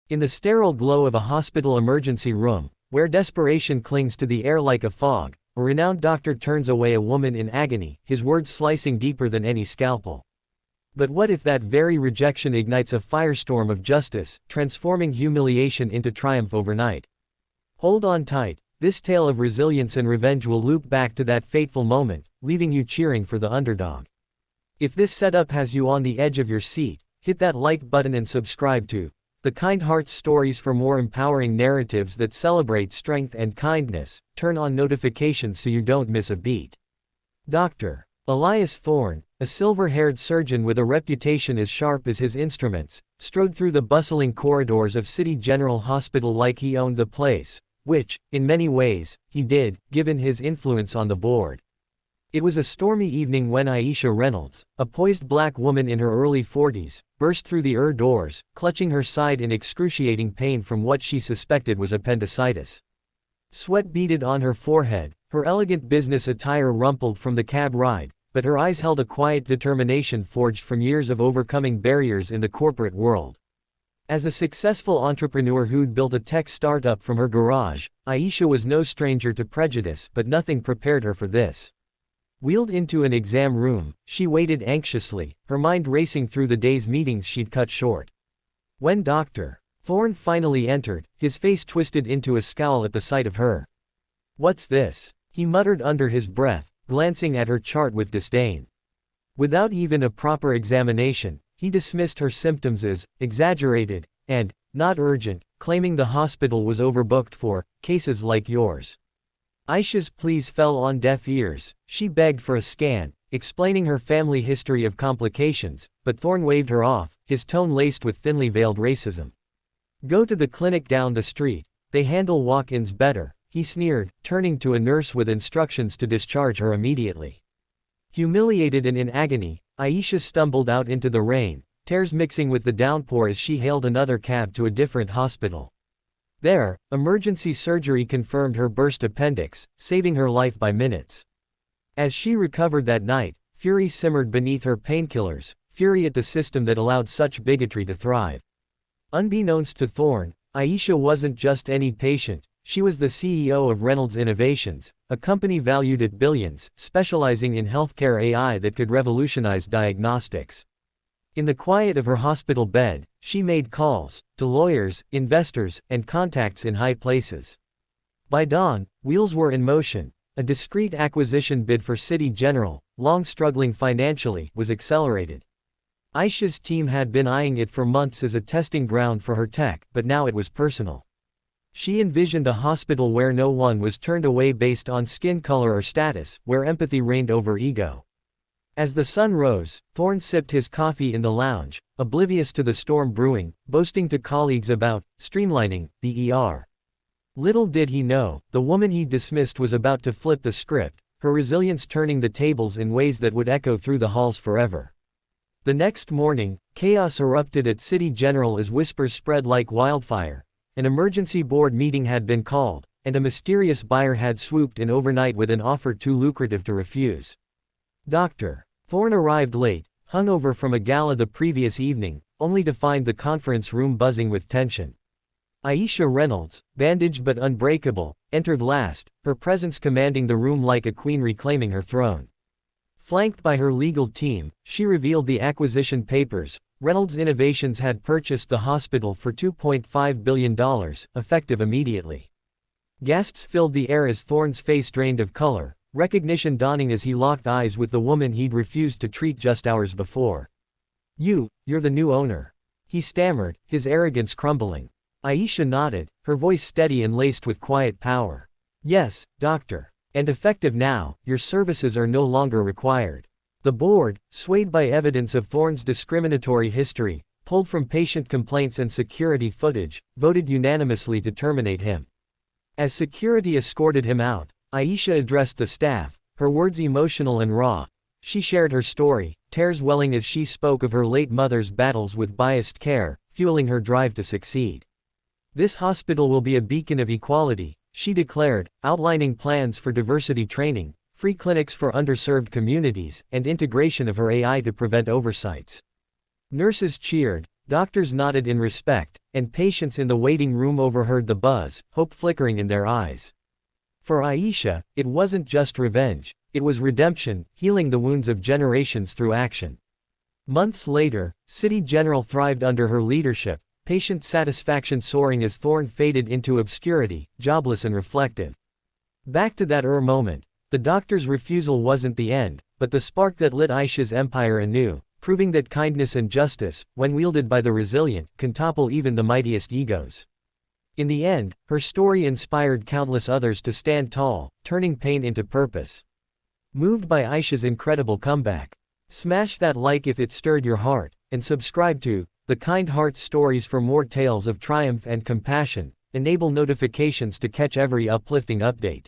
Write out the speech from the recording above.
In the sterile glow of a hospital emergency room, where desperation clings to the air like a fog, a renowned doctor turns away a woman in agony, his words slicing deeper than any scalpel. But what if that very rejection ignites a firestorm of justice, transforming humiliation into triumph overnight? Hold on tight, this tale of resilience and revenge will loop back to that fateful moment, leaving you cheering for the underdog. If this setup has you on the edge of your seat, hit that like button and subscribe to The Kind Hearts Stories for more empowering narratives that celebrate strength and kindness. Turn on notifications so you don't miss a beat. Dr. Elias Thorne, a silver-haired surgeon with a reputation as sharp as his instruments, strode through the bustling corridors of City General Hospital like he owned the place, which, in many ways, he did, given his influence on the board. It was a stormy evening when Aisha Reynolds, a poised black woman in her early 40s, burst through the doors, clutching her side in excruciating pain from what she suspected was appendicitis. Sweat beaded on her forehead, her elegant business attire rumpled from the cab ride, but her eyes held a quiet determination forged from years of overcoming barriers in the corporate world. As a successful entrepreneur who'd built a tech startup from her garage, Aisha was no stranger to prejudice, but nothing prepared her for this. Wheeled into an exam room, she waited anxiously, her mind racing through the day's meetings she'd cut short. When Dr. Thorne finally entered, his face twisted into a scowl at the sight of her. "What's this?" he muttered under his breath, glancing at her chart with disdain. Without even a proper examination, he dismissed her symptoms as exaggerated and not urgent, claiming the hospital was overbooked for cases like yours. Aisha's pleas fell on deaf ears. She begged for a scan, explaining her family history of complications, but Thorne waved her off, his tone laced with thinly veiled racism. "Go to the clinic down the street. They handle walk-ins better," he sneered, turning to a nurse with instructions to discharge her immediately. Humiliated and in agony, Aisha stumbled out into the rain, tears mixing with the downpour as she hailed another cab to a different hospital. There, emergency surgery confirmed her burst appendix, saving her life by minutes. As she recovered that night, fury simmered beneath her painkillers, fury at the system that allowed such bigotry to thrive. Unbeknownst to Thorne, Aisha wasn't just any patient, she was the CEO of Reynolds Innovations, a company valued at billions, specializing in healthcare AI that could revolutionize diagnostics. In the quiet of her hospital bed, she made calls to lawyers, investors, and contacts in high places. By dawn, wheels were in motion. A discreet acquisition bid for City General, long struggling financially, was accelerated. Aisha's team had been eyeing it for months as a testing ground for her tech, but now it was personal. She envisioned a hospital where no one was turned away based on skin color or status, where empathy reigned over ego. As the sun rose, Thorne sipped his coffee in the lounge, oblivious to the storm brewing, boasting to colleagues about streamlining the ER. Little did he know, the woman he dismissed was about to flip the script, her resilience turning the tables in ways that would echo through the halls forever. The next morning, chaos erupted at City General as whispers spread like wildfire. An emergency board meeting had been called, and a mysterious buyer had swooped in overnight with an offer too lucrative to refuse. Dr. Thorne arrived late, hungover from a gala the previous evening, only to find the conference room buzzing with tension. Aisha Reynolds, bandaged but unbreakable, entered last, her presence commanding the room like a queen reclaiming her throne. Flanked by her legal team, she revealed the acquisition papers. Reynolds Innovations had purchased the hospital for $2.5 billion, effective immediately. Gasps filled the air as Thorne's face drained of color, recognition dawning as he locked eyes with the woman he'd refused to treat just hours before. You're the new owner," he stammered, his arrogance crumbling. Aisha nodded, her voice steady and laced with quiet power. "Yes, doctor. And effective now, your services are no longer required." The board, swayed by evidence of Thorne's discriminatory history, pulled from patient complaints and security footage, voted unanimously to terminate him. As security escorted him out, Aisha addressed the staff, her words emotional and raw. She shared her story, tears welling as she spoke of her late mother's battles with biased care, fueling her drive to succeed. "This hospital will be a beacon of equality," she declared, outlining plans for diversity training, free clinics for underserved communities, and integration of her AI to prevent oversights. Nurses cheered, Doctors nodded in respect, and patients in the waiting room overheard the buzz, hope flickering in their eyes. For Aisha, it wasn't just revenge, it was redemption, healing the wounds of generations through action. Months later, City General thrived under her leadership, patient satisfaction soaring as Thorne faded into obscurity, jobless and reflective. Back to that moment, the doctor's refusal wasn't the end, but the spark that lit Aisha's empire anew, proving that kindness and justice, when wielded by the resilient, can topple even the mightiest egos. In the end, her story inspired countless others to stand tall, turning pain into purpose. Moved by Aisha's incredible comeback? Smash that like if it stirred your heart, and subscribe to The Kind Heart Stories for more tales of triumph and compassion. Enable notifications to catch every uplifting update.